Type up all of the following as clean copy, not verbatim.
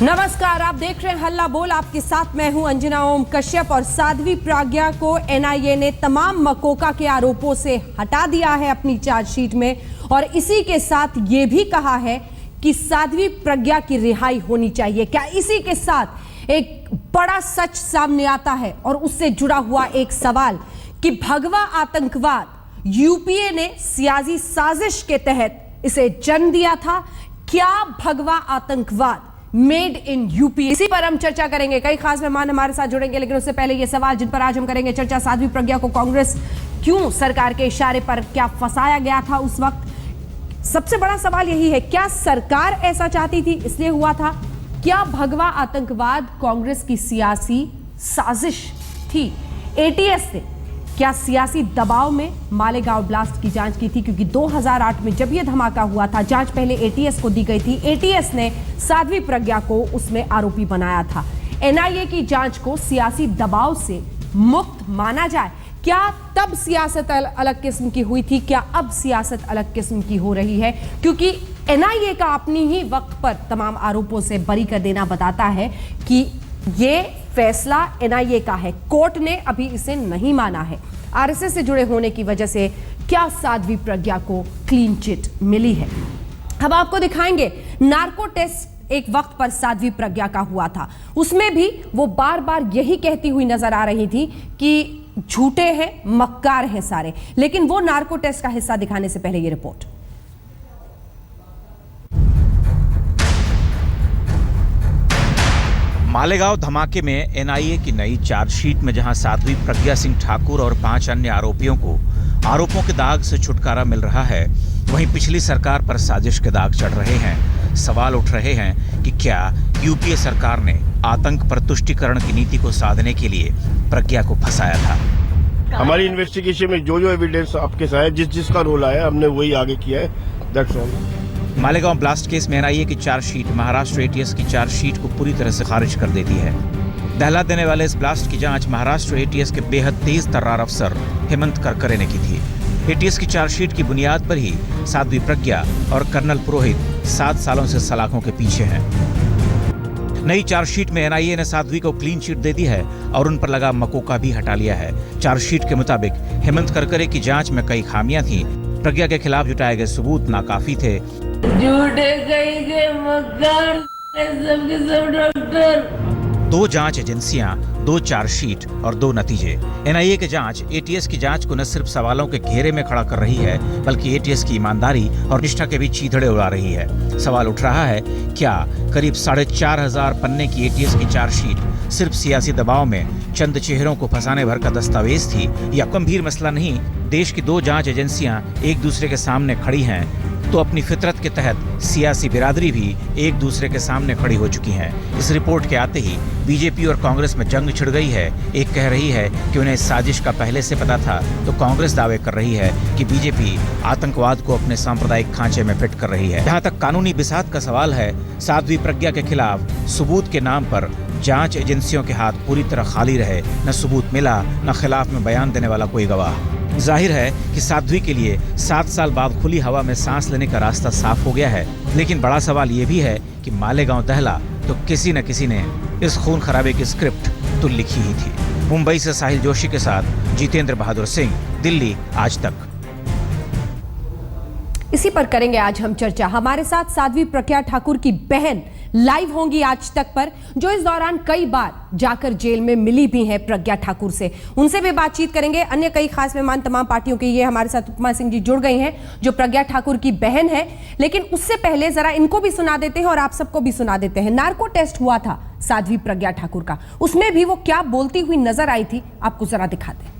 नमस्कार, आप देख रहे हैं हल्ला बोल। आपके साथ मैं हूं अंजना ओम कश्यप। और साध्वी प्रज्ञा को एनआईए ने तमाम मकोका के आरोपों से हटा दिया है अपनी चार्जशीट में, और इसी के साथ ये भी कहा है कि साध्वी प्रज्ञा की रिहाई होनी चाहिए। क्या इसी के साथ एक बड़ा सच सामने आता है और उससे जुड़ा हुआ एक सवाल कि भगवा आतंकवाद यूपीए ने सियासी साजिश के तहत इसे जन्म दिया था। क्या भगवा आतंकवाद मेड इन यूपी? इसी पर हम चर्चा करेंगे। कई खास मेहमान हमारे साथ जुड़ेंगे, लेकिन उससे पहले ये सवाल जिन पर आज हम करेंगे चर्चा, साध्वी प्रज्ञा को कांग्रेस क्यों सरकार के इशारे पर क्या फंसाया गया था उस वक्त? सबसे बड़ा सवाल यही है, क्या सरकार ऐसा चाहती थी इसलिए हुआ था? क्या भगवा आतंकवाद कांग्रेस की सियासी साजिश थी? एटीएस ने क्या सियासी दबाव में मालेगांव ब्लास्ट की जांच की थी? क्योंकि 2008 में जब यह धमाका हुआ था, जांच पहले एटीएस को दी गई थी। एटीएस ने साध्वी प्रज्ञा को उसमें आरोपी बनाया था। एनआईए की जांच को सियासी दबाव से मुक्त माना जाए। क्या तब सियासत अलग किस्म की हुई थी? क्या अब सियासत अलग किस्म की हो रही है? क्योंकि एनआईए का अपनी ही वक्त पर तमाम आरोपों से बरी कर देना बताता है कि ये फैसला एनआईए का है, कोर्ट ने अभी इसे नहीं माना है। आरएसएस से जुड़े होने की वजह से क्या साध्वी प्रज्ञा को क्लीन चिट मिली है? अब आपको दिखाएंगे नार्को टेस्ट एक वक्त पर साध्वी प्रज्ञा का हुआ था। उसमें भी वो बार बार यही कहती हुई नजर आ रही थी कि झूठे हैं, मक्कार हैं सारे। लेकिन वो नार्को टेस्ट का हिस्सा दिखाने से पहले ये रिपोर्ट। मालेगांव धमाके में एनआईए की नई चार्जशीट में जहां साध्वी प्रज्ञा सिंह ठाकुर और 5 अन्य आरोपियों को आरोपों के दाग से छुटकारा मिल रहा है, वहीं पिछली सरकार पर साजिश के दाग चढ़ रहे हैं। सवाल उठ रहे हैं कि क्या यूपीए सरकार ने आतंक पर तुष्टीकरण की नीति को साधने के लिए प्रज्ञा को फंसाया था? हमारी इन्वेस्टिगेशन में जो एविडेंस आपके साथ है, जिसका रोल आया, हमने वही आगे किया है। That's all. Malegaon blast case में एनआईए की चार्जशीट महाराष्ट्र एटीएस की चार्जशीट को पूरी तरह से खारिज कर देती है। दहला देने वाले इस ब्लास्ट की जांच महाराष्ट्र एटीएस के बेहद तेज तर्रार अफसर हेमंत करकरे ने की थी। एटीएस की चार्जशीट की बुनियाद पर ही साध्वी प्रज्ञा और कर्नल पुरोहित 7 सालों से सलाखों के पीछे हैं। नई चार्जशीट में एनआईए ने साध्वी को क्लीन चिट दे दी है और उन पर लगा मकोका भी हटा लिया है। चार्जशीट के मुताबिक हेमंत करकरे की जांच में कई खामियां थी। प्रज्ञा के खिलाफ जुटाए गए सबूत नाकाफी थे। झूठे कहीं के मक्कार सबके सब डॉक्टर। 2 जांच एजेंसियां, 2 चार्जशीट और 2 नतीजे। एनआईए की जांच एटीएस की जांच को न सिर्फ सवालों के घेरे में खड़ा कर रही है, बल्कि एटीएस की ईमानदारी और निष्ठा के भी चीथड़े उड़ा रही है। सवाल उठ रहा है, क्या करीब 4,500 पन्ने की एटीएस की चार्जशीट सिर्फ सियासी दबाव में चंद चेहरों को फंसाने भर का दस्तावेज थी, या गंभीर मसला नहीं? देश की 2 जांच एजेंसियां एक दूसरे के सामने खड़ी हैं तो अपनी फितरत के तहत सियासी बिरादरी भी एक दूसरे के सामने खड़ी हो चुकी है। इस रिपोर्ट के आते ही बीजेपी और कांग्रेस में जंग छिड़ गई है। एक कह रही है कि उन्हें इस साजिश का पहले से पता था, तो कांग्रेस दावे कर रही है कि बीजेपी आतंकवाद को अपने सांप्रदायिक खांचे में फिट कर रही है। जहां तक कानूनी बिसात का सवाल है, साध्वी प्रज्ञा के खिलाफ सबूत के नाम पर जांच एजेंसियों के हाथ पूरी तरह खाली रहे। न सबूत मिला, न खिलाफ में बयान देने वाला कोई गवाह। जाहिर है कि साध्वी के लिए 7 साल बाद खुली हवा में सांस लेने का रास्ता साफ हो गया है। लेकिन बड़ा सवाल ये भी है कि मालेगांव दहला तो किसी न किसी ने इस खून खराबे की स्क्रिप्ट तो लिखी ही थी। मुंबई से साहिल जोशी के साथ जितेंद्र बहादुर सिंह, दिल्ली आज तक। इसी पर करेंगे आज हम चर्चा। हमारे साथ साध्वी प्रज्ञा ठाकुर की बहन लाइव होंगी आज तक पर, जो इस दौरान कई बार जाकर जेल में मिली भी हैं प्रज्ञा ठाकुर से। उनसे भी बातचीत करेंगे। अन्य कई खास मेहमान तमाम पार्टियों के, ये हमारे साथ उपमा सिंह जी जुड़ गई हैं जो प्रज्ञा ठाकुर की बहन है। लेकिन उससे पहले जरा इनको भी सुना देते हैं और आप सबको भी सुना देते हैं। नार्को टेस्ट हुआ था साध्वी प्रज्ञा ठाकुर का, उसमें भी वो क्या बोलती हुई नजर आई थी, आपको जरा दिखाते हैं।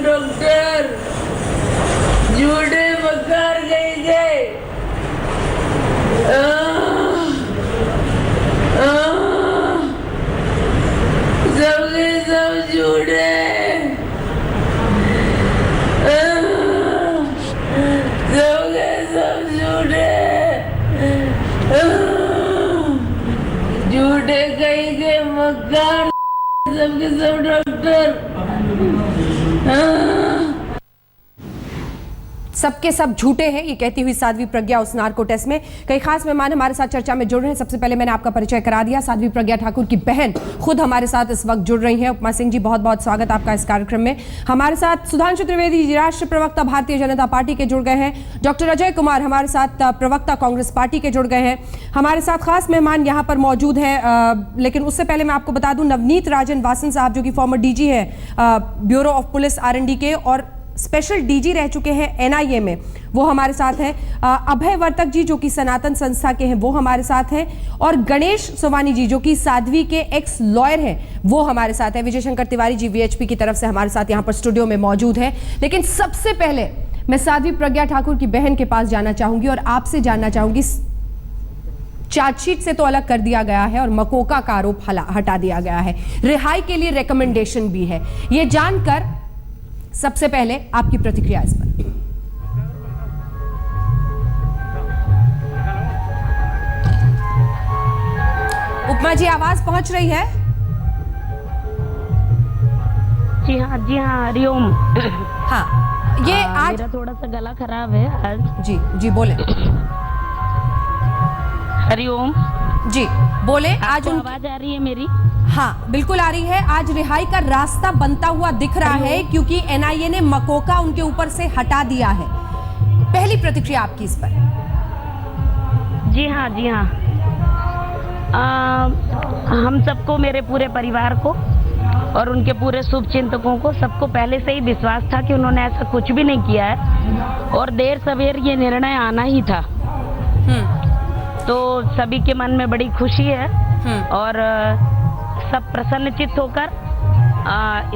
डॉक्टर झूठे मक्कार कहीं गए, सबके सब झूठे, सबके सब झूठे, झूठे कहीं के मक्कार सबके सब डॉक्टर। सबके सब झूठे हैं, ये कहती हुई साध्वी प्रज्ञा उस नार्को टेस्ट में। कई खास मेहमान हमारे साथ चर्चा में जुड़ रहे हैं। सबसे पहले मैंने आपका परिचय करा दिया, साध्वी प्रज्ञा ठाकुर की बहन खुद हमारे साथ इस वक्त जुड़ रही हैं। उपमा सिंह जी, बहुत बहुत स्वागत आपका इस कार्यक्रम में। हमारे साथ सुधांशु त्रिवेदी जी, राष्ट्रीय प्रवक्ता भारतीय जनता पार्टी के, जुड़ गए हैं। डॉक्टर अजय कुमार हमारे साथ प्रवक्ता कांग्रेस पार्टी के, जुड़ गए हैं। हमारे साथ खास मेहमान यहाँ पर मौजूद हैं, लेकिन उससे पहले मैं आपको बता दूं, नवनीत राजन वासन साहब जो कि फॉर्मर डीजी है ब्यूरो ऑफ पुलिस R&D के और स्पेशल डीजी रह चुके हैं NIA में, वो हमारे साथ हैं। अभय वर्तक जी जो कि सनातन संस्था के हैं, वो हमारे साथ हैं। और गणेश सोवानी जी जो कि साध्वी के एक्स लॉयर हैं, वो हमारे साथ हैं। विजय शंकर तिवारी जी VHP की तरफ से हमारे साथ यहाँ पर स्टूडियो में मौजूद हैं। लेकिन सबसे पहले मैं साध्वी प्रज्ञा ठाकुर की बहन के पास जाना चाहूंगी और आपसे जानना चाहूंगी, चार्जशीट से तो अलग कर दिया गया है और मकोका का आरोप हटा दिया गया है, रिहाई के लिए रिकमेंडेशन भी है। ये जानकर सबसे पहले आपकी प्रतिक्रिया इस पर। उपमा जी, आवाज पहुंच रही है? जी हाँ, हरिओम। हाँ, ये आज मेरा थोड़ा सा गला खराब है आज। जी बोले। हरिओम जी बोले। आज आवाज आ रही है मेरी? हाँ, बिल्कुल आ रही है। आज रिहाई का रास्ता बनता हुआ दिख रहा है क्योंकि NIA ने मकोका उनके ऊपर से हटा दिया है। पहली प्रतिक्रिया आपकी इस पर? जी हाँ। हम सबको, मेरे पूरे परिवार को और उनके पूरे शुभचिंतकों को, सबको पहले से ही विश्वास था कि उन्होंने ऐसा कुछ भी नहीं किया है और देर सवेर ये निर्णय आना ही था। तो सभी के मन में बड़ी खुशी है और सब प्रसन्नचित्त होकर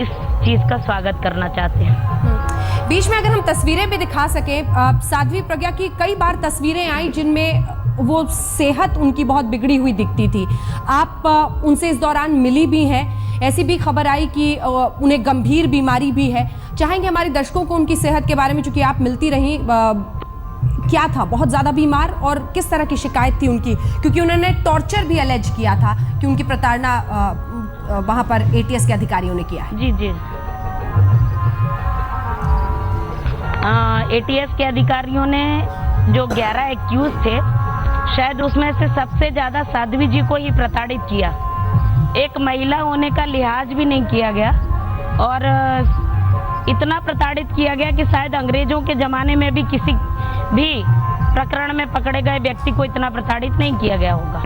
इस चीज का स्वागत करना चाहते हैं। बीच में अगर हम तस्वीरें भी दिखा सके, साध्वी प्रज्ञा की कई बार तस्वीरें आई जिनमें वो सेहत उनकी बहुत बिगड़ी हुई दिखती थी। आप उनसे इस दौरान मिली भी हैं, ऐसी भी खबर आई कि उन्हें गंभीर बीमारी भी है। चाहेंगे हमारे दर्शकों को उनकी सेहत के बारे में, चूंकि आप मिलती रही, क्या था, बहुत ज़्यादा बीमार और किस तरह की शिकायत थी उनकी? क्योंकि उन्होंने टॉर्चर भी अलेज किया था कि उनकी प्रताड़ना वहाँ पर ATS के अधिकारियों ने किया है। जी। ATS के अधिकारियों ने जो 11 एक्यूज थे, शायद उसमें से सबसे ज़्यादा साध्वी जी को ही प्रताड़ित किया। एक महिला होने का लिहाज भी नहीं किया गया और इतना प्रताड़ित किया गया कि शायद अंग्रेजों के ज़माने में भी किसी भी प्रकरण में पकड़े गए व्यक्ति को इतना प्रताड़ित नहीं किया गया होगा।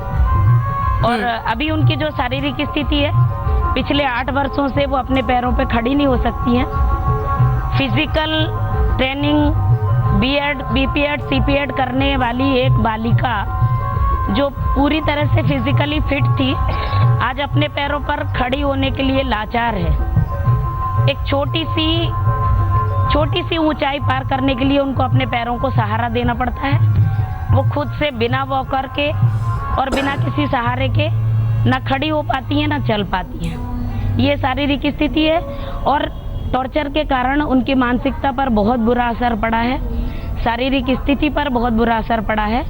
और अभी उनकी जो शारीरिक स्थिति है, पिछले 8 वर्षों से वो अपने पैरों पे खड़ी नहीं हो सकती हैं। Physical training B.Ed, B.Ped, C.Ped करने वाली एक बालिका जो पूरी तरह से फिजिकली फिट थी, आज अपने पैरों पर खड़ी होने के लिए लाचार है। एक छोटी सी ऊंचाई पार करने के लिए उनको अपने पैरों को सहारा देना पड़ता है। वो खुद से बिना वॉकर के और बिना किसी सहारे के ना खड़ी हो पाती हैं, ना चल पाती हैं। ये शारीरिक स्थिति है और टॉर्चर के कारण उनकी मानसिकता पर बहुत बुरा असर पड़ा है, शारीरिक स्थिति पर बहुत बुरा असर पड़ा है।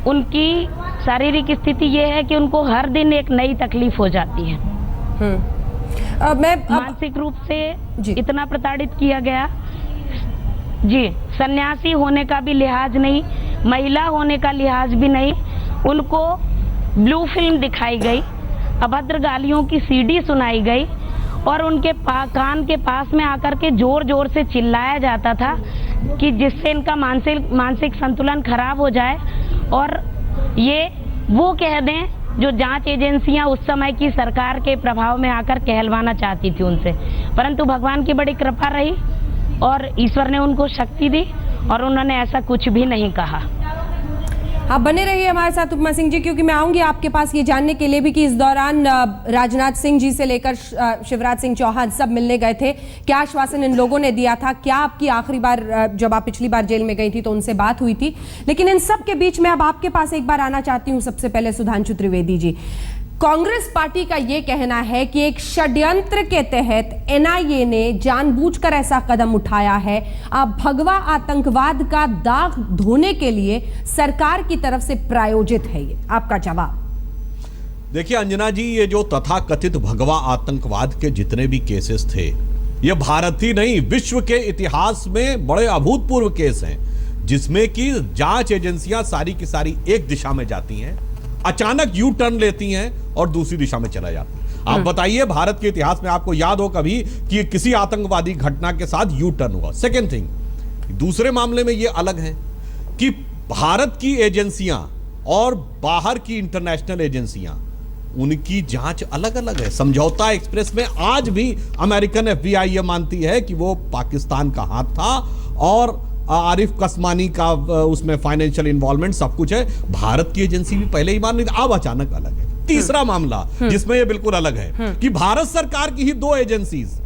उनकी शारीरिक स्थिति ये है कि उनको हर दिन एक नई तकलीफ हो जाती है। मानसिक रूप से इतना प्रताड़ित किया गया। जी, सन्यासी होने का भी लिहाज नहीं, महिला होने का लिहाज भी नहीं। उनको ब्लू फिल्म दिखाई गई, अभद्र गालियों की CD सुनाई गई और उनके कान के पास में आकर के जोर जोर से चिल्लाया जाता था कि जिससे इनका मानसिक संतुलन खराब हो जाए और ये वो कह दें जो जांच एजेंसियां उस समय की सरकार के प्रभाव में आकर कहलवाना चाहती थी उनसे। परंतु भगवान की बड़ी कृपा रही और ईश्वर ने उनको शक्ति दी और उन्होंने ऐसा कुछ भी नहीं कहा। आप बने रहिए हमारे साथ उपमा सिंह जी, क्योंकि मैं आऊंगी आपके पास ये जानने के लिए भी कि इस दौरान राजनाथ सिंह जी से लेकर शिवराज सिंह चौहान सब मिलने गए थे। क्या आश्वासन इन लोगों ने दिया था? क्या आपकी आखिरी बार, जब आप पिछली बार जेल में गई थी तो उनसे बात हुई थी? लेकिन इन सब के बीच में अब आपके पास एक बार आना चाहती हूँ। सबसे पहले सुधांशु त्रिवेदी जी, कांग्रेस पार्टी का यह कहना है कि एक षड्यंत्र के तहत NIA ने जानबूझकर ऐसा कदम उठाया है, भगवा आतंकवाद का दाग धोने के लिए सरकार की तरफ से प्रायोजित है। ये आपका जवाब? देखिए अंजना जी, ये जो तथाकथित भगवा आतंकवाद के जितने भी केसेस थे ये भारत ही नहीं, विश्व के इतिहास में बड़े अभूतपूर्व केस हैं जिसमें कि जांच एजेंसियां सारी की सारी एक दिशा में जाती हैं, अचानक यू टर्न लेती हैं और दूसरी दिशा में चला जाती हैं। आप बताइए, भारत के इतिहास में आपको याद हो कभी कि किसी आतंकवादी घटना के साथ यू टर्न हुआ? सेकेंड थिंग, दूसरे मामले में यह अलग है कि भारत की एजेंसियां और बाहर की इंटरनेशनल एजेंसियां, उनकी जांच अलग अलग है। समझौता एक्सप्रेस में आज भी अमेरिकन FBI यह मानती है कि वो पाकिस्तान का हाथ था और आरिफ कसमानी का उसमें फाइनेंशियल इन्वॉल्वमेंट सब कुछ है। भारत की एजेंसी भी पहले ही मान रही थी, अब अचानक अलग है। तीसरा मामला जिसमें यह बिल्कुल अलग है कि भारत सरकार की ही दो एजेंसीज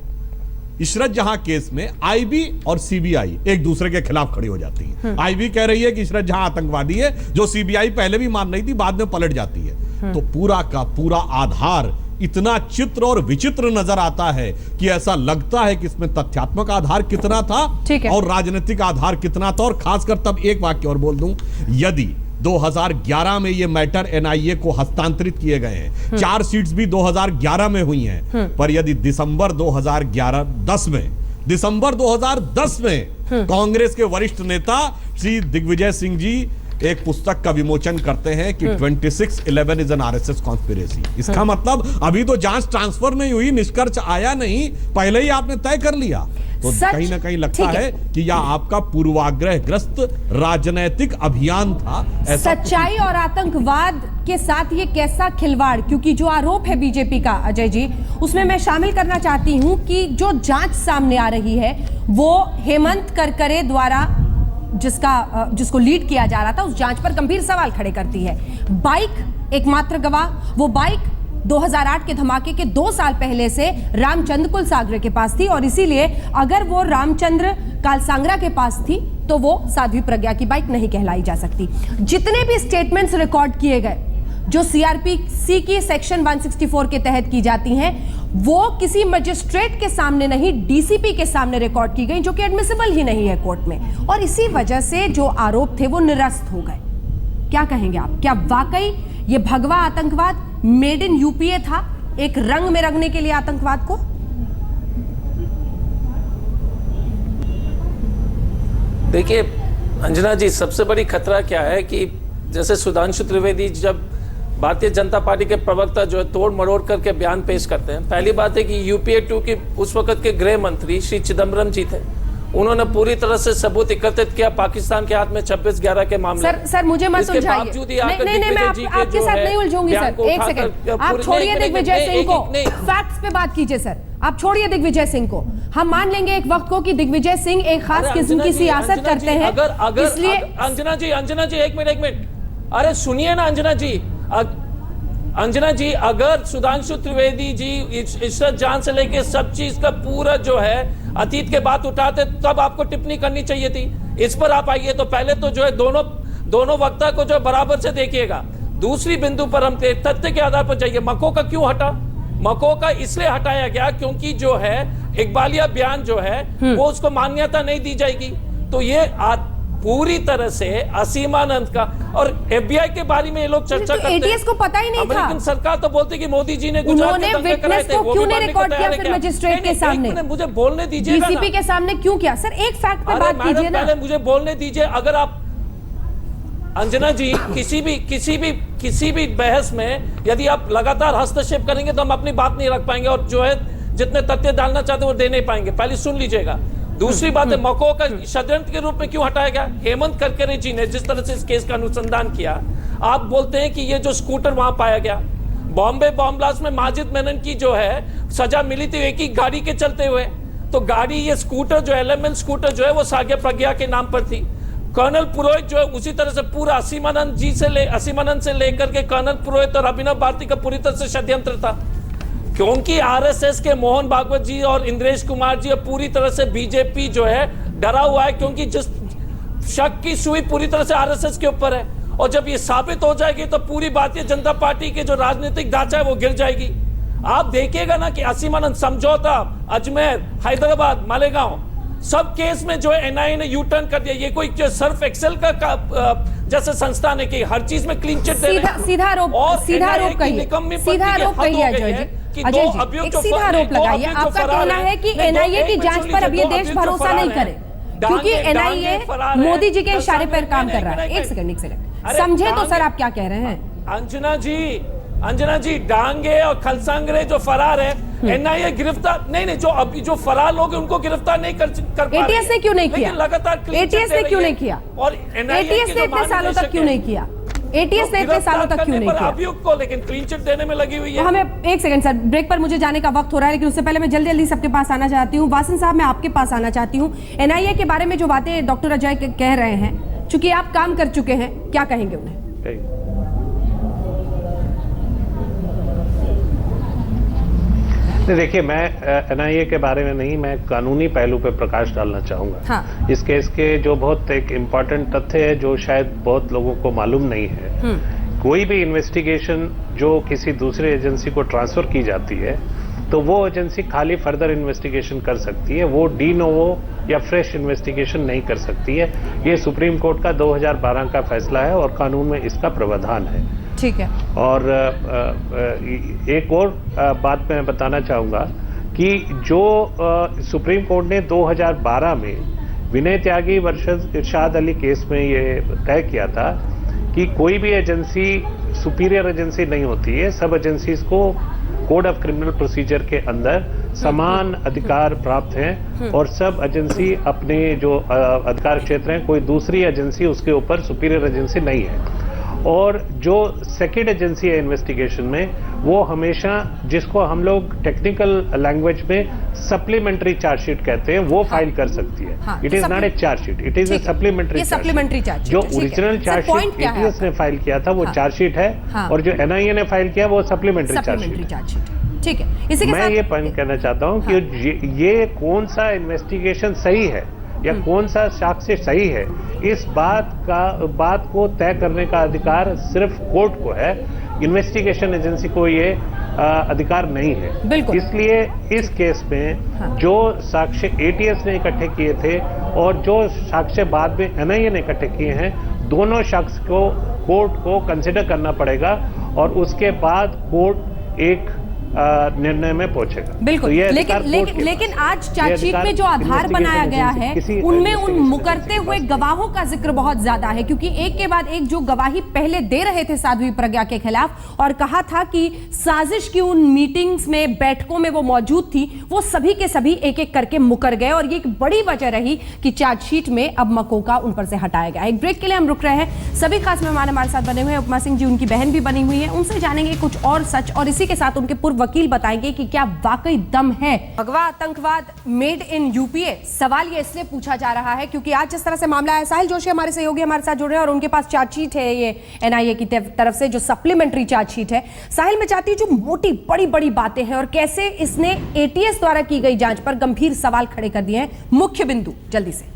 इशरत जहां केस में IB और CBI एक दूसरे के खिलाफ खड़ी हो जाती है। IB कह रही है कि इशरत जहां आतंकवादी है, जो CBI पहले भी मान रही थी, बाद में पलट जाती है। तो पूरा का पूरा आधार इतना चित्र और विचित्र नजर आता है कि ऐसा लगता है कि इसमें तथ्यात्मक आधार कितना था और राजनीतिक आधार कितना था। और खासकर तब एक वाक्य और बोल दूं, यदि 2011 में ये मैटर NIA को हस्तांतरित किए गए हैं, 4 सीट्स भी 2011 में हुई हैं, पर यदि दिसंबर 2010 में कांग्रेस के वरिष्ठ नेता श्री दिग्विजय सिंह जी एक पुस्तक का विमोचन करते हैं कि 26/11 इज एन RSS कॉन्स्पिरेसी। इसका मतलब अभी तो जांच ट्रांसफर नहीं हुई, निष्कर्ष आया नहीं, पहले ही आपने तय कर लिया। तो कहीं ना कहीं लगता है कि यह आपका पूर्वाग्रहग्रस्त राजनीतिक अभियान था। सच्चाई और आतंकवाद के साथ ये कैसा खिलवाड़, क्योंकि जो आरोप है बीजेपी का अजय जी, उसमें मैं शामिल करना चाहती हूं कि जो जांच सामने आ रही है वो हेमंत करकरे द्वारा जिसको लीड किया जा रहा था, उस जांच पर गंभीर सवाल खड़े करती है। बाइक एकमात्र गवाह, वो बाइक 2008 के धमाके के 2 साल पहले से रामचंद्र कुलसागरे के पास थी और इसीलिए अगर वो रामचंद्र कालसांगरा के पास थी तो वो साध्वी प्रज्ञा की बाइक नहीं कहलाई जा सकती। जितने भी स्टेटमेंट्स रिकॉर्ड किए गए जो CRPC की सेक्शन 164 के तहत की जाती हैं, वो किसी मजिस्ट्रेट के सामने नहीं, DCP के सामने रिकॉर्ड की गई, जो कि एडमिसिबल ही नहीं है कोर्ट में। और इसी वजह से जो आरोप थे वो निरस्त हो गए। क्या कहेंगे आप? क्या वाकई ये भगवा आतंकवाद मेड इन UPA था, एक रंग में रंगने के लिए आतंकवाद को? देखिए अंजना जी, सबसे बड़ी खतरा क्या है कि जैसे सुधांशु त्रिवेदी जब भारतीय जनता पार्टी के प्रवक्ता जो है तोड़ मरोड़ करके बयान पेश करते हैं, पहली बात है कि UPA 2 की उस वक्त के गृह मंत्री श्री चिदम्बरम जी थे, उन्होंने पूरी तरह से सबूत एकत्रित किया पाकिस्तान के हाथ में 26/11 के मामले। सर मुझे मत सुलझाइए। नहीं, मैं आपके साथ नहीं उलझूंगी सर। एक सेकंड, आप छोड़िए दिग्विजय सिंह को, फैक्ट्स पे बात कीजिए सर। आप छोड़िए दिग्विजय सिंह को। हम मान लेंगे एक वक्त को कि दिग्विजय सिंह एक खास किस्म की सियासत करते हैं, इसलिए अंजना जी एक मिनट, अरे सुनिए ना अंजना जी, अगर सुधांशु त्रिवेदी जी इशरत जान से लेके सब चीज का पूरा जो है अतीत के बात उठाते, तब आपको टिप्पणी करनी चाहिए थी। इस पर आप आइए तो पहले तो जो है दोनों वक्ता को जो बराबर से देखिएगा। दूसरी बिंदु पर हम तथ्य के आधार पर जाइए। मकोका क्यों हटा? मकोका इसलिए हटाया गया क्योंकि जो है इकबालिया बयान जो है वो उसको मान्यता नहीं दी जाएगी। तो ये पूरी तरह से असीमानंद का, और FBI के बारे में ये लोग चर्चा करते हैं। ATS को पता ही नहीं था। अमेरिकन सरकार तो बोलती कि मोदी जी ने गुजरात के दंगे कराए थे, वो क्यों नहीं रिकॉर्ड किया फिर मजिस्ट्रेट के सामने? मुझे बोलने दीजिए। DCP के सामने क्यों किया? सर एक फैक्ट पे बात कीजिए ना। पहले मुझे बोलने दीजिए। अगर आप अंजना जी किसी भी बहस में यदि आप लगातार हस्तक्षेप करेंगे तो हम अपनी बात नहीं रख पाएंगे, और जो है जितने तथ्य डालना चाहते वो दे नहीं पाएंगे। पहले सुन लीजिएगा। दूसरी बात है, मको का षड्यंत्र के रूप में क्यों हटाया गया? हेमंत करकरे जी ने जिस तरह से इस केस का अनुसंधान किया, आप बोलते हैं कि ये जो स्कूटर वहां पाया गया, बॉम्बे बॉम्ब ब्लास्ट में माजिद मेनन की जो है सजा मिली थी एक ही गाड़ी के चलते हुए। तो गाड़ी, ये स्कूटर जो LMN स्कूटर जो है वो साध्वी प्रज्ञा के नाम पर थी। कर्नल पुरोहित जो है उसी तरह से पूरा असीमानंद से लेकर के कर्नल पुरोहित और अभिनव भारती का पूरी तरह से षड्यंत्र था, क्योंकि RSS के मोहन भागवत जी और इंद्रेश कुमार जी पूरी तरह से बीजेपी जो है डरा हुआ है, क्योंकि जिस शक की सुई पूरी तरह से RSS के ऊपर है। और जब ये साबित हो जाएगी तो पूरी भारतीय जनता पार्टी के जो राजनीतिक ढांचा है वो गिर जाएगी। आप देखिएगा ना कि असीमानंद समझौता, अजमेर, हैदराबाद, मालेगांव, सब केस में जो है NIA ने यू टर्न कर दिया। ये कोई जो सर्फ एक्सेल का जैसे संस्थान है कि हर चीज में क्लीन चिट दे रहे हैं। सीधा आरोप कहिए अजय जी। कि अजय दो जी, अभियुक्त एक जो सीधा फरार- आरोप दो लगाइए। अभियुक्त जो आपका फरार कहना हैं, है कि नहीं, एनआईए की एक जांच मिनट पर अब ये दो देश अभियुक्त भरोसा फरार नहीं हैं, करे, क्योंकि डांगे एनआईए फरार हैं, मोदी जी के कल इशारे पर सांगे- काम नहीं, कर रहा है। नहीं, एक सेकंड अरे समझे तो डांगे- सर आप क्या कह रहे हैं? अंजना जी डांगे और खलसांगरे जो फरार है, एनआईए गिरफ्तार नहीं, जो अभी जो फरार लोग हैं उनको गिरफ्तार नहीं कर पा रही है। एटीएस ने क्यों नहीं किया? लेकिन लगातार क्लीन चिट एटीएस दे ने रही क्यों है। नहीं किया? और एनआईए एटीएस ने इतने सालों तक क्यों नहीं किया? एटीएस ने इतने सालों तक क्यों नहीं किया? अभियुक्त को लेकिन क्लीन चिट देने में लगी हुई तो है। हमें एक सेकंड सर, ब्रेक पर मुझे जाने का वक्त हो रहा है, लेकिन उससे पहले मैं जल्दी जल्दी सबके पास आना चाहती हूँ। वासन साहब, मैं आपके पास आना चाहती हूँ। एनआईए के बारे में जो बातें डॉक्टर अजय कह रहे हैं, चूंकि आप काम कर चुके हैं, क्या कहेंगे उन्हें? देखिए, मैं एनआईए के बारे में नहीं, मैं कानूनी पहलू पे प्रकाश डालना चाहूंगा। हाँ। इस केस के जो बहुत एक इम्पॉर्टेंट तथ्य है जो शायद बहुत लोगों को मालूम नहीं है, कोई भी इन्वेस्टिगेशन जो किसी दूसरी एजेंसी को ट्रांसफर की जाती है तो वो एजेंसी खाली फर्दर इन्वेस्टिगेशन कर सकती है, वो डी नोवो या फ्रेश इन्वेस्टिगेशन नहीं कर सकती है। ये सुप्रीम कोर्ट का 2012 का फैसला है और कानून में इसका प्रावधान है। ठीक है। और एक और बात मैं बताना चाहूँगा कि जो सुप्रीम कोर्ट ने 2012 में विनय त्यागी वर्सेस इरशाद अली केस में ये तय किया था कि कोई भी एजेंसी सुपीरियर एजेंसी नहीं होती है, सब एजेंसीज को कोड ऑफ क्रिमिनल प्रोसीजर के अंदर समान अधिकार प्राप्त हैं और सब एजेंसी अपने जो अधिकार क्षेत्र हैं, कोई दूसरी एजेंसी उसके ऊपर सुपीरियर एजेंसी नहीं है। और जो सेकेंड एजेंसी है इन्वेस्टिगेशन में, वो हमेशा, जिसको हम लोग टेक्निकल लैंग्वेज में सप्लीमेंट्री चार्जशीट कहते हैं, वो फाइल कर सकती है। It is not a chargesheet, it is a supplementary chargesheet. जो ओरिजिनल चार्जशीट एटीएस ने फाइल किया था वो चार्जशीट है, और जो एनआईए ने फाइल किया वो सप्लीमेंट्री चार्जशीट। ठीक है, इसी के मैं ये पॉइंट कहना चाहता हूँ कि ये कौन सा इन्वेस्टिगेशन सही है या कौन सा साक्ष्य सही है, इस बात को तय करने का अधिकार सिर्फ कोर्ट को है। इन्वेस्टिगेशन एजेंसी को ये अधिकार नहीं है। इसलिए इस केस में जो साक्ष्य एटीएस ने इकट्ठे किए थे और जो साक्ष्य बाद में एनआईए ने इकट्ठे किए हैं, दोनों शख्स को कोर्ट को कंसिडर करना पड़ेगा और उसके बाद कोर्ट एक निर्णय में पहुंचेगा। बिल्कुल। तो लेकिन आज चार्जशीट में जो आधार बनाया गया है उनमें उन मुकरते हुए गवाहों का जिक्र बहुत ज्यादा है, क्योंकि एक के बाद एक जो गवाही पहले दे रहे थे साध्वी प्रज्ञा के खिलाफ और कहा था कि साजिश की उन मीटिंग्स में, बैठकों में वो मौजूद थी, वो सभी के सभी एक एक करके मुकर गए और ये एक बड़ी वजह रही कि चार्जशीट में अब मकोका उन पर से हटाया गया। एक ब्रेक के लिए हम रुक रहे हैं। सभी खास मेहमान हमारे साथ बने हुए हैं। उपमा सिंह जी, उनकी बहन भी बनी हुई है, उनसे जानेंगे कुछ और सच, और इसी के साथ उनके पूर्व वकील बताएंगे कि क्या वाकई दम है। भगवा आतंकवाद मेड इन यूपीए, सवाल ये इसलिए पूछा जा रहा है क्योंकि आज जिस तरह से मामला है, साहिल जोशी हमारे सहयोगी हमारे साथ जुड़ रहे हैं और उनके पास चार्जशीट है ये एनआईए की तरफ से, जो सप्लीमेंट्री चार्जशीट है। साहिल, मैं चाहती हूँ जो मोटी बड़ी बड़ी बातें हैं और कैसे इसने एटीएस द्वारा की गई जांच पर गंभीर सवाल खड़े कर दिए हैं, मुख्य बिंदु जल्दी से।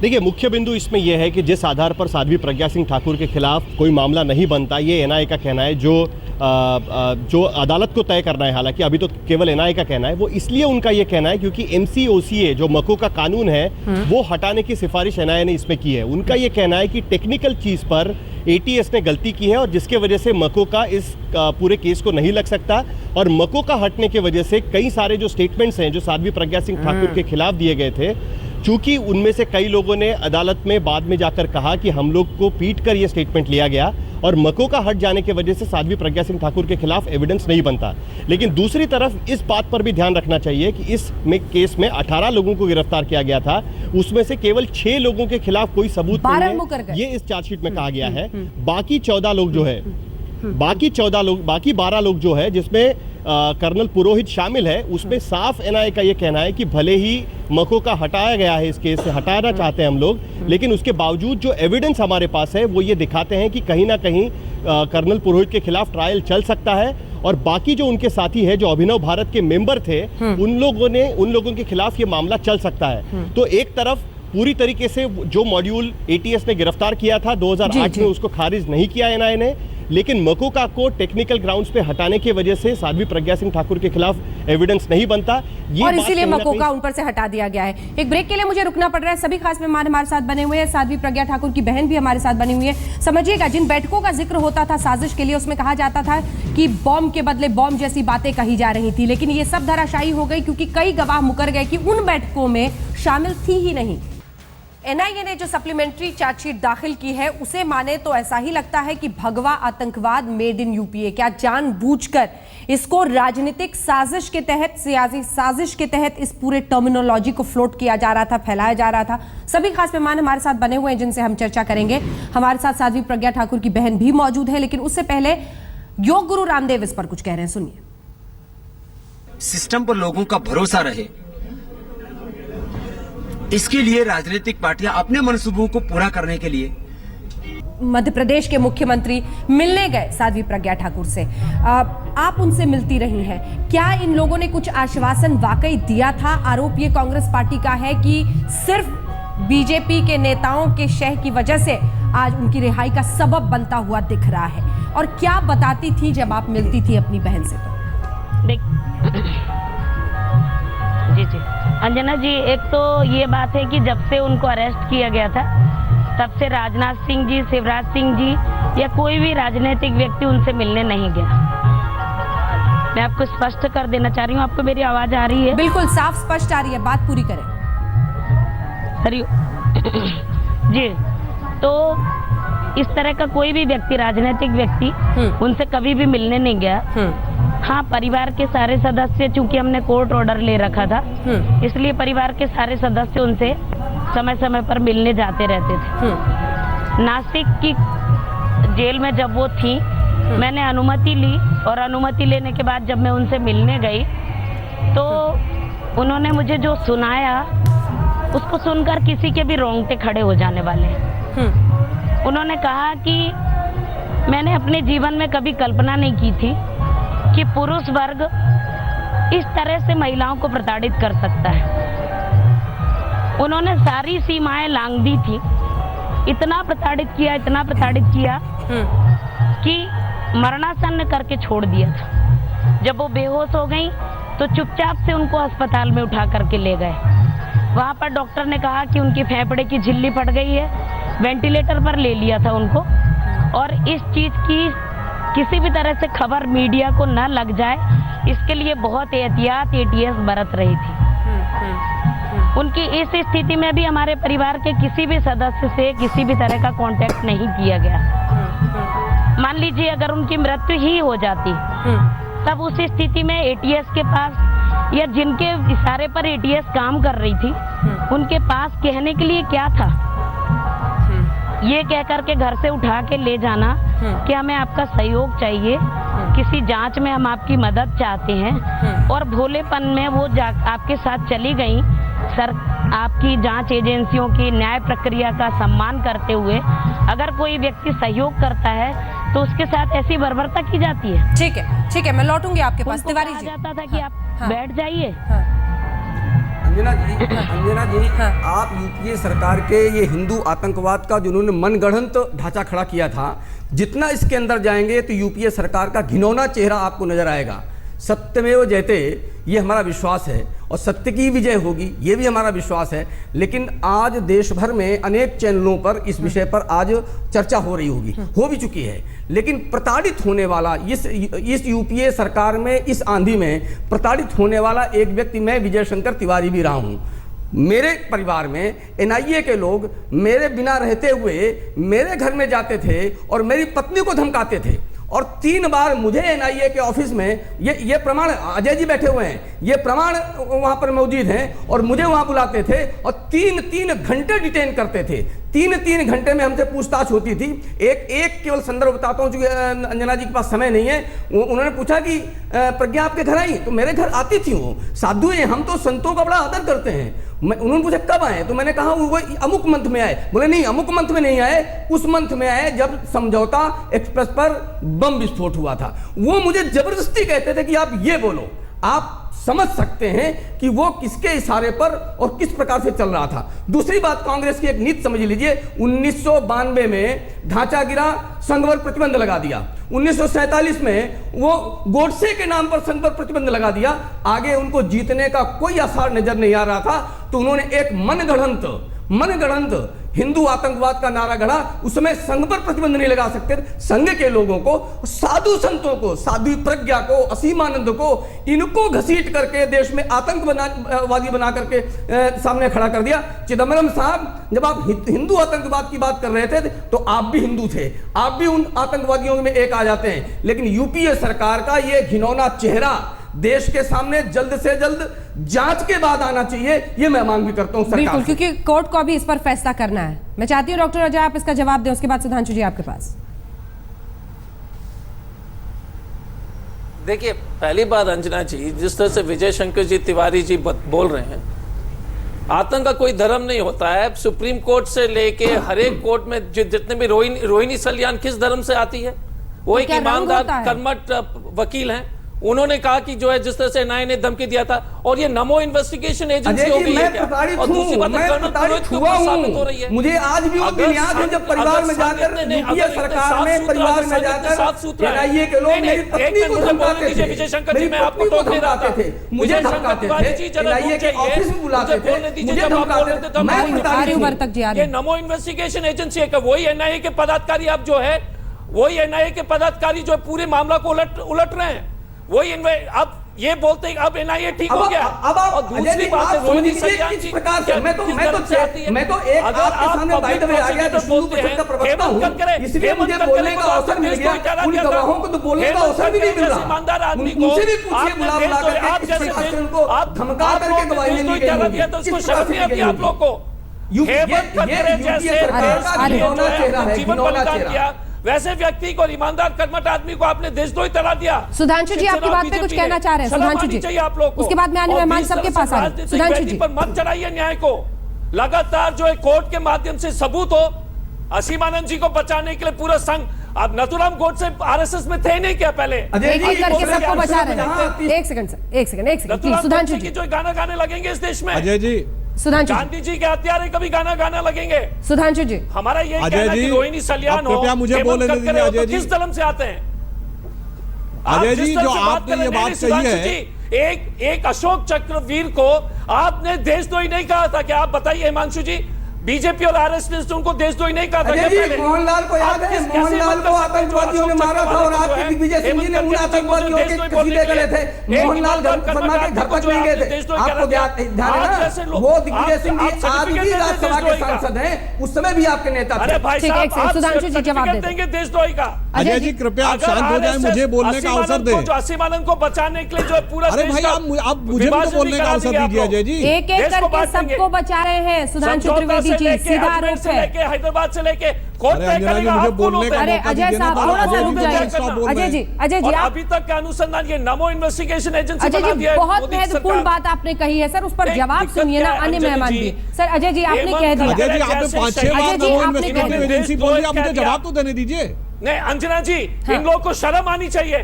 देखिए, मुख्य बिंदु इसमें यह है कि जिस आधार पर साध्वी प्रज्ञा सिंह ठाकुर के खिलाफ कोई मामला नहीं बनता, ये एनआईए का कहना है, जो अदालत को तय करना है, हालांकि अभी तो केवल एनआईए का कहना है, वो इसलिए उनका ये कहना है क्योंकि एमसीओसीए जो मको का कानून है वो हटाने की सिफारिश एनआईए ने इसमें की है। उनका ये कहना है कि टेक्निकल चीज़ पर एटीएस ने गलती की है और जिसके वजह से मको का इस पूरे केस को नहीं लग सकता, और मको का हटने की वजह से कई सारे जो स्टेटमेंट्स हैं जो साध्वी प्रज्ञा सिंह ठाकुर के खिलाफ दिए गए थे, चूंकि उनमें से कई लोगों ने अदालत में बाद में जाकर कहा कि हम लोग को पीट कर ये स्टेटमेंट लिया गया और मको का हट जाने की वजह से साध्वी प्रज्ञा सिंह ठाकुर के खिलाफ एविडेंस नहीं बनता। लेकिन दूसरी तरफ इस बात पर भी ध्यान रखना चाहिए कि इस केस में 18 लोगों को गिरफ्तार किया गया था, उसमें से केवल 6 लोगों के खिलाफ कोई सबूत नहीं है, ये इस चार्जशीट में कहा गया है। बाकी 14 लोग जो है, बाकी 12 लोग जो है, जिसमें कर्नल पुरोहित शामिल है, उसमें साफ एनआईए का ये कहना है कि भले ही मको का हटाया गया है, इस केस से हटाना चाहते हैं हम लोग, लेकिन उसके बावजूद जो एविडेंस हमारे पास है वो ये दिखाते हैं कि कहीं ना कहीं कर्नल पुरोहित के खिलाफ ट्रायल चल सकता है। और बाकी जो उनके साथी है, जो अभिनव भारत के मेंबर थे, उन लोगों के खिलाफ ये मामला चल सकता है। तो एक तरफ पूरी तरीके से जो मॉड्यूल एटीएस ने गिरफ्तार किया था 2008 में, उसको खारिज नहीं किया एनआईए ने, लेकिन मकोका को टेक्निकल ग्राउंड्स पे हटाने की वजह से साध्वी प्रज्ञा सिंह ठाकुर के खिलाफ एविडेंस नहीं बनता, ये और बात इसीलिए कहीं ना मकोका कहीं- उन पर से हटा दिया गया है। एक ब्रेक के लिए मुझे रुकना पड़ रहा है। सभी खास मेहमान हमारे साथ बने हुए हैं। साध्वी प्रज्ञा ठाकुर की बहन भी हमारे साथ बनी हुई है। समझिएगा, जिन बैठकों का जिक्र होता था साजिश के लिए, उसमें कहा जाता था कि बॉम्ब के बदले बॉम्ब जैसी बातें कही जा रही थी, लेकिन ये सब धराशायी हो गई क्योंकि कई गवाह मुकर गए कि उन बैठकों में शामिल थी ही नहीं। एनआईए ने जो सप्लीमेंट्री चार्जशीट दाखिल की है उसे माने तो ऐसा ही लगता है कि भगवा आतंकवाद मेड इन यूपीए। क्या जानबूझकर इसको राजनीतिक साजिश के तहत, सियासी साजिश के तहत इस पूरे टर्मिनोलॉजी को फ्लोट किया जा रहा था, फैलाया जा रहा था? सभी खास मेहमान हमारे साथ बने हुए हैं जिनसे हम चर्चा करेंगे। हमारे साथ साध्वी प्रज्ञा ठाकुर की बहन भी मौजूद है, लेकिन उससे पहले योग गुरु रामदेव इस पर कुछ कह रहे हैं, सुनिए। सिस्टम पर लोगों का भरोसा रहे, इसके लिए राजनीतिक पार्टियां अपने मंसूबों को पूरा करने के लिए मध्य प्रदेश के मुख्यमंत्री मिलने गए साध्वी प्रज्ञा ठाकुर से। आप उनसे मिलती रही हैं, क्या इन लोगों ने कुछ आश्वासन वाकई दिया था? आरोप ये कांग्रेस पार्टी का है कि सिर्फ बीजेपी के नेताओं के शह की वजह से आज उनकी रिहाई का सबब बनता हुआ दिख रहा है। और क्या बताती थी जब आप मिलती थी अपनी बहन से? जी जी अंजना जी, एक तो ये बात है कि जब से उनको अरेस्ट किया गया था तब से राजनाथ सिंह जी, शिवराज सिंह जी या कोई भी राजनीतिक व्यक्ति उनसे मिलने नहीं गया। मैं आपको स्पष्ट कर देना चाह रही हूँ। आपको मेरी आवाज आ रही है? बिल्कुल साफ स्पष्ट आ रही है, बात पूरी करें। जी, तो इस तरह का कोई भी व्यक्ति, राजनीतिक व्यक्ति उनसे कभी भी मिलने नहीं गया। हाँ, परिवार के सारे सदस्य, चूंकि हमने कोर्ट ऑर्डर ले रखा था, इसलिए परिवार के सारे सदस्य उनसे समय समय पर मिलने जाते रहते थे। नासिक की जेल में जब वो थी, मैंने अनुमति ली और अनुमति लेने के बाद जब मैं उनसे मिलने गई तो उन्होंने मुझे जो सुनाया उसको सुनकर किसी के भी रोंगटे खड़े हो जाने वाले हैं। उन्होंने कहा कि मैंने अपने जीवन में कभी कल्पना नहीं की थी कि पुरुष वर्ग इस तरह से महिलाओं को प्रताड़ित कर सकता है। उन्होंने सारी सीमाएं लांघ दी थी, इतना प्रताड़ित किया कि मरणासन्न करके छोड़ दिया था। जब वो बेहोश हो गई तो चुपचाप से उनको अस्पताल में उठा करके ले गए। वहाँ पर डॉक्टर ने कहा कि उनकी फेफड़े की झिल्ली फट गई है, वेंटिलेटर पर ले लिया था उनको। और इस चीज की किसी भी तरह से खबर मीडिया को न लग जाए, इसके लिए बहुत एहतियात एटीएस बरत रही थी। उनकी इस स्थिति में भी हमारे परिवार के किसी भी सदस्य से किसी भी तरह का कांटेक्ट नहीं किया गया। मान लीजिए अगर उनकी मृत्यु ही हो जाती, तब उस स्थिति में एटीएस के पास या जिनके इशारे पर एटीएस काम कर रही थी, उनके पास कहने के लिए क्या था? ये कह करके घर से उठा के ले जाना कि हमें आपका सहयोग चाहिए, किसी जांच में हम आपकी मदद चाहते हैं, और भोलेपन में वो आपके साथ चली गई। सर, आपकी जांच एजेंसियों की न्याय प्रक्रिया का सम्मान करते हुए अगर कोई व्यक्ति सहयोग करता है तो उसके साथ ऐसी बर्बरता की जाती है। ठीक है, मैं लौटूंगी आपके पास। तिवारी जी, जाता था कि आप बैठ जाइए। अंजना जी, आप यूपीए सरकार के ये हिंदू आतंकवाद का जिन्होंने मनगढ़ंत ढांचा खड़ा किया था, जितना इसके अंदर जाएंगे तो यूपीए सरकार का घिनौना चेहरा आपको नजर आएगा। सत्यमेव जयते, ये हमारा विश्वास है, और सत्य की विजय होगी, ये भी हमारा विश्वास है। लेकिन आज देश भर में अनेक चैनलों पर इस विषय पर आज चर्चा हो रही होगी, हो भी चुकी है। लेकिन प्रताड़ित होने वाला इस यूपीए सरकार में, इस आंधी में प्रताड़ित होने वाला एक व्यक्ति मैं विजय शंकर तिवारी भी रहा हूँ। मेरे परिवार में एनआईए के लोग मेरे बिना रहते हुए मेरे घर में जाते थे और मेरी पत्नी को धमकाते थे, और 3 बार मुझे एनआईए के ऑफिस में, ये प्रमाण अजय जी बैठे हुए हैं, ये प्रमाण वहां पर मौजूद हैं, और मुझे वहां बुलाते थे और 3-3 घंटे डिटेन करते थे। 3-3 घंटे में हमसे पूछताछ होती थी। एक केवल संदर्भ बताता हूँ, चूंकि अंजना जी के पास समय नहीं है। उन्होंने पूछा कि प्रज्ञा आपके घर आई? तो मेरे घर आती थी वो। साधु हैं हम, तो संतों का बड़ा आदर करते हैं। उन्होंने पूछा कब आए? तो मैंने कहा वो अमुक मंथ में आए। बोले नहीं, अमुक मंथ में नहीं आए, उस मंथ में आए जब समझौता एक्सप्रेस पर बम विस्फोट हुआ था। वो मुझे जबरदस्ती कहते थे कि आप ये बोलो, आप समझ सकते हैं कि वो किसके इशारे पर और किस प्रकार से चल रहा था। दूसरी बात, कांग्रेस की एक नीति समझ लीजिए, 1992 में ढांचा गिरा, संघ पर प्रतिबंध लगा दिया। 1947 में वो गोडसे के नाम पर संघ पर प्रतिबंध लगा दिया। आगे उनको जीतने का कोई आसार नजर नहीं आ रहा था, तो उन्होंने एक मनगढ़ंत हिंदू आतंकवाद का नारा गढ़ा। उसमें संघ पर प्रतिबंध नहीं लगा सकते, संघ के लोगों को, साधु संतों को, साध्वी प्रज्ञा को, असीमानंद को, इनको घसीट करके देश में आतंकवादी बना करके सामने खड़ा कर दिया। चिदम्बरम साहब, जब आप हिंदू आतंकवाद की बात कर रहे थे तो आप भी हिंदू थे, आप भी उन आतंकवादियों में एक आ जाते हैं। लेकिन यूपीए सरकार का ये घिनौना चेहरा देश के सामने जल्द से जल्द जांच के बाद आना चाहिए, ये मैं मांग भी करता हूं सरकार बिल्कुल, से। क्योंकि कोर्ट को अभी इस पर फैसला करना है। मैं चाहती हूं डॉक्टर अजय आप इसका जवाब दें, उसके बाद सुधांशु जी आपके पास। देखिए, पहली बात अंजना जी, जिस तरह से विजय शंकर जी तिवारी जी बोल रहे हैं, आतंक का कोई धर्म नहीं होता है। सुप्रीम कोर्ट से लेके हर एक कोर्ट में जितने भी रोहिणी सल्यान किस धर्म से आती है? वो एक ईमानदार कर्मठ वकील हैं। उन्होंने कहा कि जो है जिस तरह से एनआईए ने धमकी दिया था, और ये नमो इन्वेस्टिगेशन एजेंसी हो गई है क्या? और दूसरी बात, साबित हो रही है। मुझे आज भी वो दिन याद है जब परिवार में जाकर यूपीए सरकार में परिवार में जाकर एनआईए के लोग मेरी पत्नी को धमकाते थे, विजय शंकर जी, मैं आपको टोक नहीं रहा था, मुझे धमकाते थे, एनआईए के ऑफिस में बुलाते थे, मुझे धमकाते थे। मैं ये नमो इन्वेस्टिगेशन एजेंसी है, वही एनआईए के पदाधिकारी अब जो है, वही एनआईए के पदाधिकारी जो पूरे मामला को उलट रहे हैं, वही अब ये बोलते हैं अब एनआईए ठीक हो गया। और दूसरी बात है रोहिणी सल्यान जी प्रकार से मैं तो एक आपके सामने बाय द वे आ गया, हिंदू परिषद का प्रवक्ता हूं, इसलिए मुझे बोलने का अवसर मिल गया। उन गवाहों को तो बोलने का अवसर भी नहीं मिल रहा। ईमानदार आदमी को मुझसे भी पूछिए, बुला करके इस प्रशासन को धमका करके गवाही नहीं दी गई, तो उसको शर्म नहीं आती आप लोग को? ये सरकार का घिनौना चेहरा है, घिनौना चेहरा। वैसे व्यक्ति को, ईमानदार कर्मठ आदमी को आपने देशद्रोही तला दिया। सुधांशु जी आपकी बात पे कुछ कहना चाह रहे हैं? सुधांशु जी आप लोग को, उसके बाद में आने मेहमान सबके पास आ रहे हैं। सुधांशु जी पर मत चढ़ाइए न्याय को। लगातार जो है कोर्ट के माध्यम से सबूत हो, असीमानंद जी को बचाने के लिए पूरा संघ, अब नथुराम गोडसे आरएसएस में थे नहीं क्या पहले? एक करके सबको बचा रहे हैं। एक सेकंड सर, एक सेकंड सुधांशु जी जो गाना गाने लगेंगे इस देश में, अजय जी, सुधांशु गांधी जी के हत्यारे कभी गाना लगेंगे? सुधांशु जी, हमारा ये कहना है कि रोहिणी सल्यान हो, कृपया मुझे बोलने दीजिए अजय जी। किस धर्म से आते हैं अजय जी? जो आपने ये बात कही है, एक अशोक चक्रवीर को आपने देशद्रोही नहीं कहा था क्या? आप बताइए हिमांशु जी, बीजेपी और आरएसएस ने उनको देशद्रोही नहीं कहा था क्या पहले? मोहनलाल को याद है, मोहनलाल को आतंकवादियों ने मारा था और आपके दिग्विजय सिंह जी ने उन आतंकवादियों के कसीदे गले थे। मोहनलाल शर्मा के घर तक नहीं गए थे, आपको ध्यान है ना? वो दिग्विजय सिंह जी आज भी राज्यसभा के सांसद हैं, उस समय भी आपके नेता थे। अरे भाई साहब, सुधांशु जी जवाब देंगे देशद्रोही का। अजय जी कृपया आप शांत हो जाएं, मुझे बोलने का अवसर दें। असीमानंद को बचाने के लिए जो पूरा, अरे भाई आप मुझे भी तो बोलने का अवसर दीजिए अजय जी। एक एक करके सबको बचा रहे हैं। सुधांशु त्रिवेदी जी, सीधा आरोप है। हैदराबाद से लेके कोर्ट तय करेगा आप कौन होते हैं? अरे अजय साहब थोड़ा सा रुक जाइए। अजय जी आप अभी तक का अनुसंधान ये नमो इन्वेस्टिगेशन एजेंसी अजय जी बहुत महत्वपूर्ण बात आपने कही है सर, उस पर जवाब सुनिए ना अन्य मेहमान भी। सर अजय जी आपने कह दिया, अजय जी आपने 5-6 बार नमो इन्वेस्टिगेशन एजेंसी बोल दी, आप मुझे जवाब तो देने दीजिए। नहीं अंजना जी, इन लोगों को शर्म आनी चाहिए।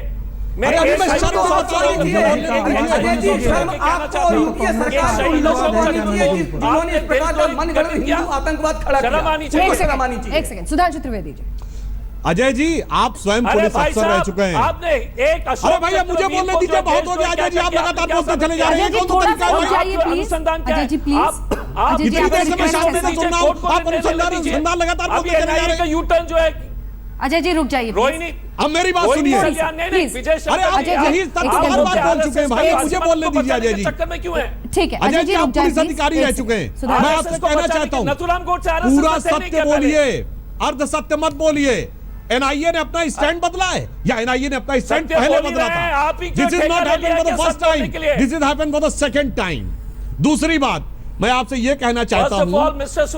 सुधांशु त्रिवेदी जी, अजय जी आप स्वयं पुलिस अफसर रह चुके हैं। आपने एक अरे भैया मुझे बोलने दीजिए, बहुत हो गया अजय जी, आप लगातार बोलते चले जा रहे हैं। अजय जी प्लीज, अजय जी प्लीज, इतनी देर से मैं शांति से सुन रहा हूं, आप अनुसंधान लगातार बोलते चले जा रहे हैं। यू टर्न जो है, अजय जी रुक जाइए रोहिणी, अब मेरी बात सुनिए। अरे आप यही बार बोल चुके हैं भाई, मुझे बोलने दीजिए अजय जी। चक्कर में क्यों है? ठीक है अजय जी आप पुलिस अधिकारी रह चुके हैं, मैं आपसे कहना चाहता हूँ पूरा सत्य बोलिए, अर्ध सत्य मत बोलिए। एनआईए ने अपना स्टैंड बदला है या एनआईए ने अपना स्टैंड पहले बदला था? This is not happened for the first time, this is happened for the second time. दूसरी बात, मैं आपसे यह कहना चाहता हूं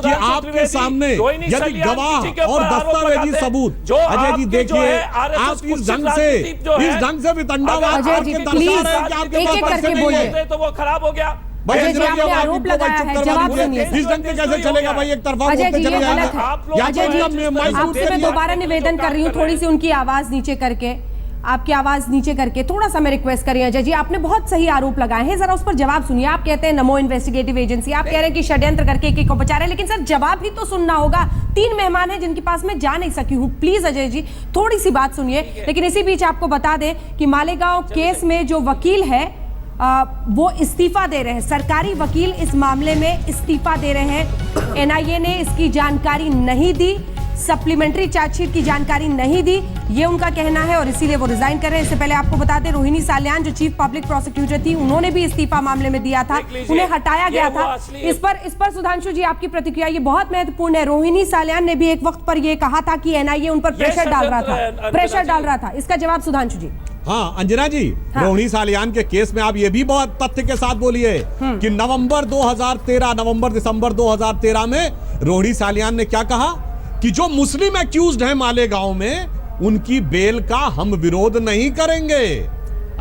कि आपके सामने यदि गवाह और दस्तावेजी सबूत, अजय जी देखिए आप इस ढंग से वितंडावाद आपके दर्शा रहे हैं कि आपके पास पैसे नहीं है, तो वो खराब हो गया। अजय जी आरोप लगाया है, जवाब सुनिए। इस ढंग से कैसे चलेगा भाई? एक तरफा अजय जी ये गलत है। अजय जी आपसे मैं दोबारा निवेदन कर रही हूँ, थोड़ी सी उनकी आवाज नीचे करके। आपकी आवाज नीचे करके थोड़ा सा मैं रिक्वेस्ट करिए अजय जी, आपने बहुत सही आरोप लगाए हैं, जरा उस पर जवाब सुनिए। आप कहते हैं नमो इन्वेस्टिगेटिव एजेंसी, आप कह रहे हैं कि षड्यंत्र करके एक को बचा रहे हैं, लेकिन सर जवाब भी तो सुनना होगा। 3 मेहमान हैं जिनके पास मैं जा नहीं सकी हूं। प्लीज अजय जी थोड़ी सी बात सुनिए। लेकिन इसी बीच आपको बता दें कि मालेगांव केस में जो वकील है वो इस्तीफा दे रहे हैं, सरकारी वकील इस मामले में इस्तीफा दे रहे हैं। एनआईए ने इसकी जानकारी नहीं दी, सप्लीमेंट्री चार्जशीट की जानकारी नहीं दी, ये उनका कहना है और इसीलिए वो रिजाइन कर रहे हैं। इससे पहले आपको बता दें रोहिणी साल्यान जो चीफ पब्लिक प्रोसिक्यूटर थी, उन्होंने भी इस्तीफा मामले में दिया था, उन्हें हटाया गया था। इस पर सुधांशु जी आपकी प्रतिक्रिया, ये बहुत महत्वपूर्ण है। रोहिणी साल्यान ने भी एक वक्त पर यह कहा था कि एनआईए उन पर प्रेशर डाल रहा था, इसका जवाब सुधांशु जी। हाँ अंजना जी, रोहिणी साल्यान के केस में आप ये भी बहुत तथ्य के साथ बोलिए कि नवंबर दिसंबर 2013 में रोहिणी साल्यान ने क्या कहा कि जो मुस्लिम एक्यूज्ड हैं मालेगांव में उनकी बेल का हम विरोध नहीं करेंगे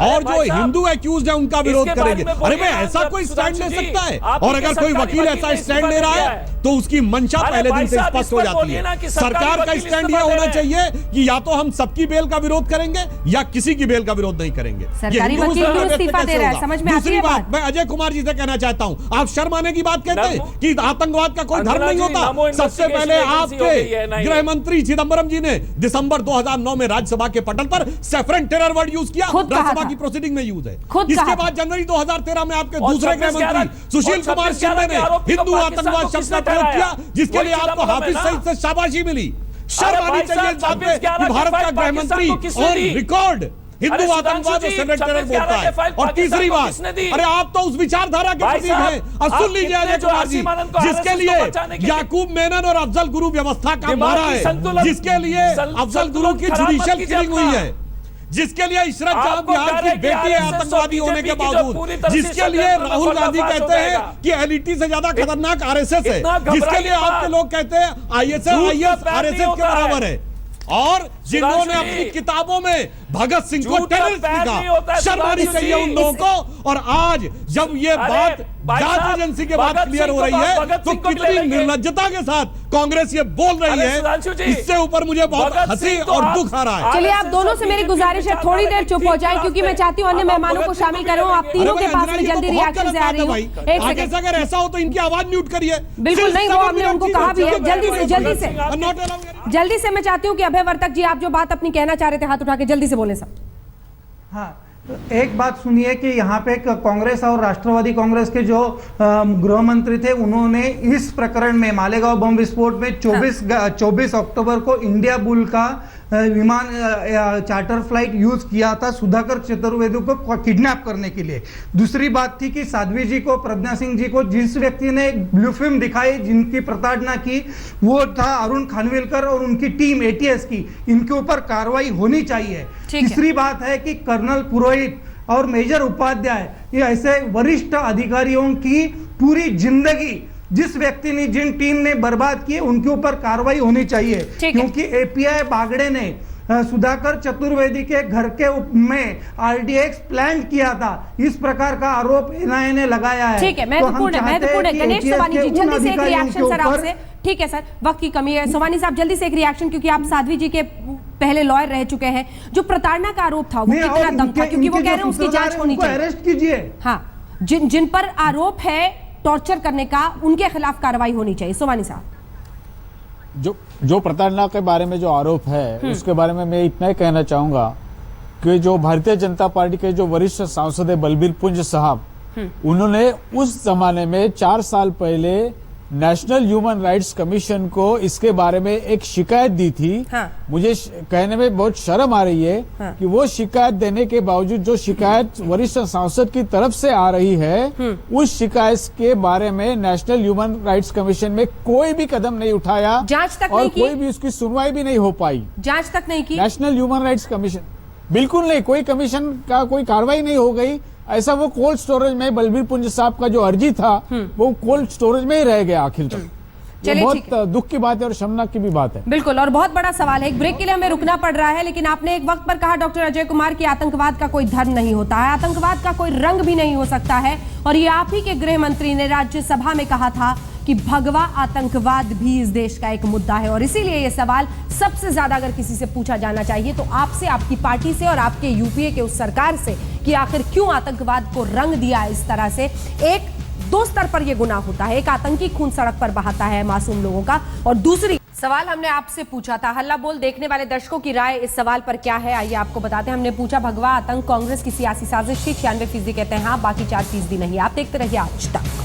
और जो हिंदू एक्यूज्ड है उनका विरोध करेंगे। अरे भाई ऐसा कोई स्टैंड ले सकता है? और अगर कोई वकील ऐसा स्टैंड ले रहा है तो उसकी मंशा पहले दिन से स्पष्ट हो जाती है। सरकार का स्टैंड यह होना चाहिए कि या तो हम सबकी बेल का विरोध करेंगे या किसी की बेल का विरोध नहीं करेंगे। सरकारी वकील क्यों इस्तीफा दे रहा है, समझ में आती है बात? मैं अजय कुमार जी से कहना चाहता हूं, आप शर्म आने की बात कहते हैं कि आतंकवाद का कोई धर्म नहीं होता। सबसे पहले आपके गृह मंत्री चिदम्बरम जी ने दिसंबर 2009 में राज्यसभा के पटल पर सेफरन टेरर वर्ड यूज किया, राज्यसभा की प्रोसीडिंग में यूज है। इसके बाद जनवरी 2013 में आपके दूसरे गृह मंत्री सुशील कुमार शिंदे ने हिंदू आतंकवाद शब्द का प्रयोग किया, जिसके लिए आपको हाफिज सईद से शाबाशी मिली। शर्म आनी चाहिए इस बात पे कि भारत का गृह मंत्री ऑन रिकॉर्ड हिंदू आतंकवाद और सेफरन टेरर बोलता है। और तीसरी बात, अरे आप तो उस विचारधारा के प्रतीक हैं। और सुन लीजिए अजय कुमार जी, जिसके लिए याकूब मेनन और अफजल गुरु व्यवस्था का मारा है, जिसके लिए अफजल गुरु की जुडिशियल किलिंग हुई है, जिसके लिए इशरत जहां बिहार की बेटी है आतंकवादी होने के बावजूद, जिसके लिए राहुल गांधी कहते हैं कि एलईटी से ज्यादा खतरनाक आरएसएस है, जिसके लिए आपके लोग कहते हैं आईएस आरएसएस के बराबर है, और जिन्होंने अपनी किताबों में भगत सिंह को टेररिस्ट लिखा। शर्म आनी चाहिए उन लोगों को। और आज जब ये बात जांच एजेंसी के बाद क्लियर हो रही है तो कितनी निर्लज्जता के साथ कांग्रेस ये बोल रही है, इससे ऊपर मुझे बहुत हंसी और दुख आ रहा है। चलिए आप दोनों से मेरी गुजारिश है थोड़ी देर चुप हो जाए, क्योंकि मैं चाहती हूँ अन्य मेहमानों को शामिल करूँ। आप तीनों के पास में जल्दी रिएक्शन से आ रही हूँ। एक सेकंड, अगर ऐसा हो तो इनकी आवाज म्यूट करिए। बिल्कुल नहीं, वो हमने उनको कहा भी है। जल्दी से मैं चाहती हूँ कि अभय वर्तक जी, आप जो बात अपनी कहना चाह रहे थे, हाथ उठा के जल्दी से बोले सब। हाँ, एक बात सुनिए कि यहाँ पे कांग्रेस और राष्ट्रवादी कांग्रेस के जो गृह मंत्री थे, उन्होंने इस प्रकरण में मालेगांव बम विस्फोट में 24 अक्टूबर को इंडिया बुल का विमान चार्टर फ्लाइट यूज किया था सुधाकर चतुर्वेदी को किडनैप करने के लिए। दूसरी बात थी कि साध्वी जी को, प्रज्ञा सिंह जी को, जिस व्यक्ति ने ब्लू फिल्म दिखाई, जिनकी प्रताड़ना की, वो था अरुण खानविलकर और उनकी टीम एटीएस की। इनके ऊपर कार्रवाई होनी चाहिए। तीसरी बात है कि कर्नल पुरोहित और मेजर उपाध्याय, ये ऐसे वरिष्ठ अधिकारियों की पूरी जिंदगी जिस व्यक्ति ने, जिन टीम ने बर्बाद किए, उनके ऊपर कार्रवाई होनी चाहिए। क्योंकि एपीआई बागड़े ने सुधाकर चतुर्वेदी के घर के में आरडीएक्स प्लान किया था, इस प्रकार का आरोप एनआईए ने लगाया है। ठीक है, महत्वपूर्ण है। गणेश सोमानी जी जल्दी से एक रिएक्शन सर आपसे। ठीक है सर, वक्त की कमी है। सोमानी साहब जल्दी से एक रिएक्शन, क्योंकि आप साध्वी जी के पहले लॉयर रह चुके हैं। जो प्रताड़ना का आरोप था वो कितना दम था, क्योंकि वो कह रहे हैं उसकी जांच होनी चाहिए। अरेस्ट कीजिए। हाँ, जिन पर आरोप है टॉर्चर करने का, उनके खिलाफ कार्रवाई होनी चाहिए। सोमानी साहब, जो प्रताड़ना के बारे में जो आरोप है उसके बारे में मैं इतना ही कहना चाहूंगा कि जो भारतीय जनता पार्टी के जो वरिष्ठ सांसद है बलबीर पुंज साहब, उन्होंने उस जमाने में 4 साल पहले नेशनल ह्यूमन राइट्स कमीशन को इसके बारे में एक शिकायत दी थी। मुझे कहने में बहुत शर्म आ रही है कि वो शिकायत देने के बावजूद जो शिकायत वरिष्ठ सांसद की तरफ से आ रही है, उस शिकायत के बारे में नेशनल ह्यूमन राइट्स कमीशन में कोई भी कदम नहीं उठाया, जांच तक और नहीं की, कोई भी उसकी सुनवाई भी नहीं हो पाई। जांच तक नहीं की नेशनल ह्यूमन राइट्स कमीशन, बिल्कुल नहीं, कोई कमीशन का कोई कार्रवाई नहीं हो गई। ऐसा वो कोल्ड स्टोरेज में बलबीर पुंज साहब का जो अर्जी था वो कोल्ड स्टोरेज में ही रह गया आखिर तक। ये बहुत दुख की बात है और शर्मनाक की भी बात है। बिल्कुल, और बहुत बड़ा सवाल है। एक ब्रेक के लिए हमें रुकना पड़ रहा है, लेकिन आपने एक वक्त पर कहा डॉक्टर अजय कुमार कि आतंकवाद का कोई धर्म नहीं होता है, आतंकवाद का कोई रंग भी नहीं हो सकता है। और ये आप ही के गृह मंत्री ने राज्यसभा में कहा था कि भगवा आतंकवाद भी इस देश का एक मुद्दा है। और इसीलिए ये सवाल सबसे ज्यादा अगर किसी से पूछा जाना चाहिए तो आपसे, आपकी पार्टी से और आपके यूपीए के उस सरकार से कि आखिर क्यों आतंकवाद को रंग दिया इस तरह से। एक, दो स्तर पर यह गुनाह होता है, एक आतंकी खून सड़क पर बहाता है मासूम लोगों का, और दूसरी सवाल हमने आपसे पूछा था, हल्ला बोल देखने वाले दर्शकों की राय इस सवाल पर क्या है, आइए आपको बताते हैं। हमने पूछा भगवा आतंक कांग्रेस की सियासी साजिश थी, 96% कहते हैं हाँ, बाकी 4% नहीं। आप देखते रहिए आज तक।